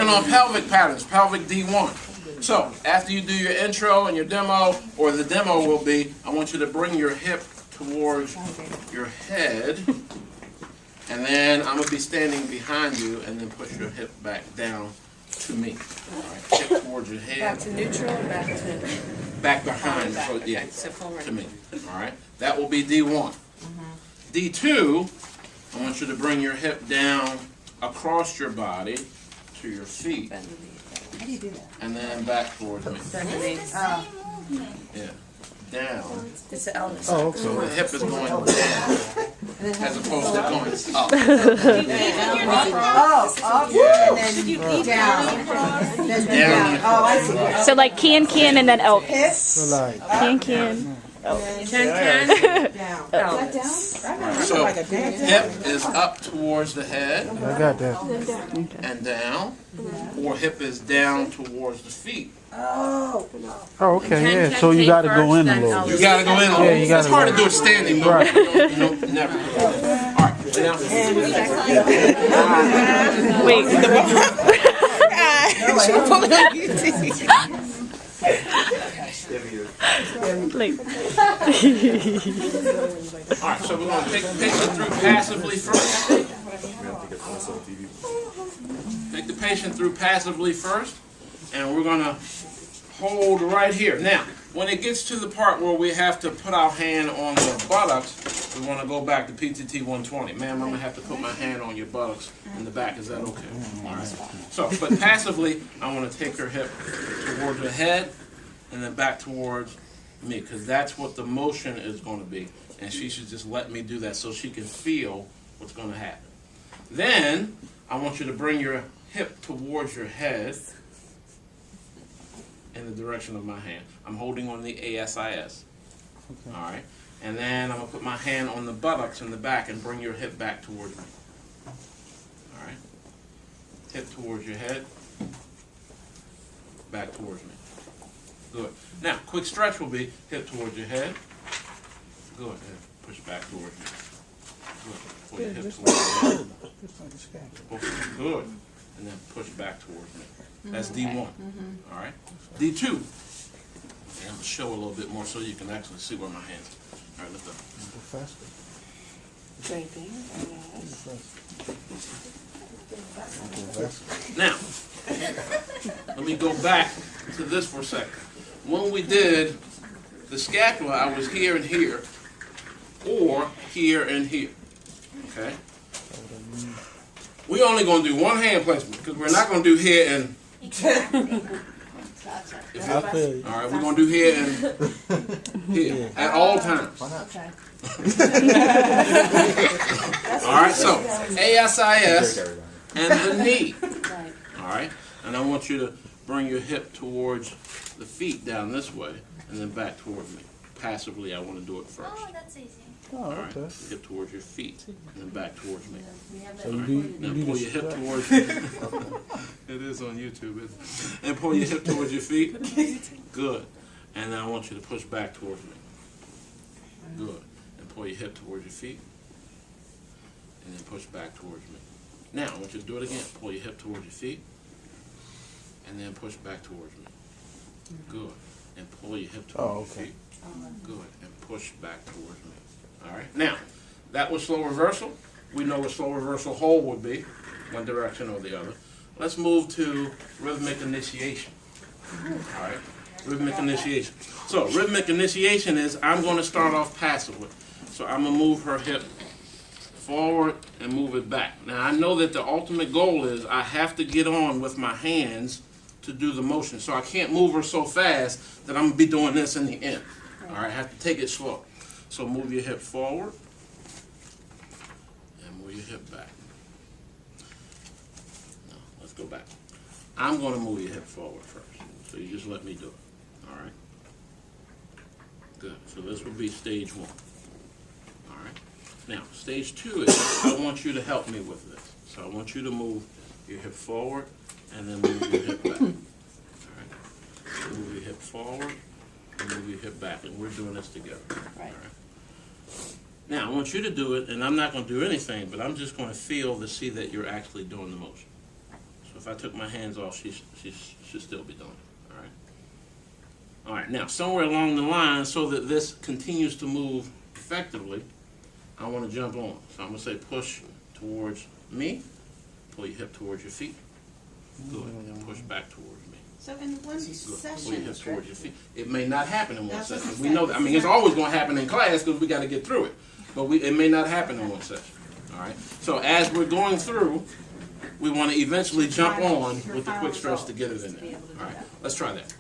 working on pelvic patterns, pelvic D1. So, after you do your intro and your demo, or the demo will be, I want you to bring your hip towards your head, and then I'm going to be standing behind you, and then push your hip back down to me. All right, hip towards your head. Back to neutral or back to? Back behind, so, yeah, So forward. to me. All right, that will be D1. D2, I want you to bring your hip down across your body to your feet, How do you do that? and then back towards me. Underneath. Yeah, down. It's the Elvis. Oh, So okay. the hip is going down as opposed to going up. Oh, and then down. Then down. Oh, I see. So like can, and then elk. Hip, So like, Can. Can. down. Elvis. So hip is up towards the head I got that. and down, or hip is down towards the feet. Oh. Oh, okay, yeah. So you got to go in a little You bit. gotta go in a little. Yeah, you gotta It's hard go to do it standing, but Right. you don't never. All right, lay down. Wait. Like, All right, so we're gonna take the patient through passively first. Take the patient through passively first, and we're gonna hold right here. Now, when it gets to the part where we have to put our hand on the buttocks, we want to go back to PTT 120. Ma'am, I'm gonna have to put my hand on your buttocks in the back. Is that okay? All right. So, but passively, I want to take her hip towards her head, and then back towards me, because that's what the motion is going to be, and she should just let me do that so she can feel what's going to happen. Then I want you to bring your hip towards your head in the direction of my hand. I'm holding on the ASIS. All right, and then I'm going to put my hand on the buttocks in the back and bring your hip back towards me. All right, hip towards your head, back towards me. Good. Now, quick stretch will be hip towards your head. Good. And push back towards you. Good. Pull your hip towards your head. Good. And then push back towards me. That's D1. All right. D2. And I'm going to show a little bit more so you can actually see where my hands are. All right, lift up. Faster. Same thing. Now, let me go back to this for a second. When we did the scapula, I was here and here, or here and here. Okay? We're only going to do one hand placement because we're not going to do here and. I feel you. All right, we're going to do here and here at all times. Okay. All right, so ASIS and the knee. Right. All right, and I want you to bring your hip towards the feet down this way, and then back towards me. Passively, I want to do it first. Oh, that's easy. Oh, All right, okay. hip towards your feet, and then back towards me. So you do, Now you pull do your hip the towards. It is on YouTube, isn't it? And pull your hip towards your feet. Good. And then I want you to push back towards me. Good. And pull your hip towards your feet. And then push back towards me. Now I want you to do it again. Pull your hip towards your feet. And then push back towards me. Good. And pull your hip towards your feet. Good. And push back towards me. All right. Now, that was slow reversal. We know what slow reversal hold would be, one direction or the other. Let's move to rhythmic initiation. All right. Rhythmic initiation. So, rhythmic initiation is I'm going to start off passively. So, I'm going to move her hip forward and move it back. Now, I know that the ultimate goal is I have to get on with my hands to do the motion. So, I can't move her so fast that I'm going to be doing this in the end. All right. I have to take it slow. So move your hip forward and move your hip back. Now, let's go back. I'm going to move your hip forward first. So you just let me do it. All right? Good. So this will be stage 1. All right? Now, stage 2 is I want you to help me with this. So I want you to move your hip forward and then move your hip back. All right? Move your hip forward and move your hip back. And we're doing this together. Right. All right? Now, I want you to do it, and I'm not going to do anything, but I'm just going to feel to see that you're actually doing the motion. So if I took my hands off, she should still be doing it. All right. All right. Now, somewhere along the line, so that this continues to move effectively, I want to jump on. So I'm going to say push towards me. Pull your hip towards your feet. Good. And push back towards me. So in one Good. Pull your hip session, towards your feet. It may not happen in one That's what session. I We said. know that. I mean, it's always going to happen in class because we got to get through it. But it may not happen in one session. All right. So as we're going through, we want to eventually jump on with the quick stretch to get it in there. All right. Let's try that.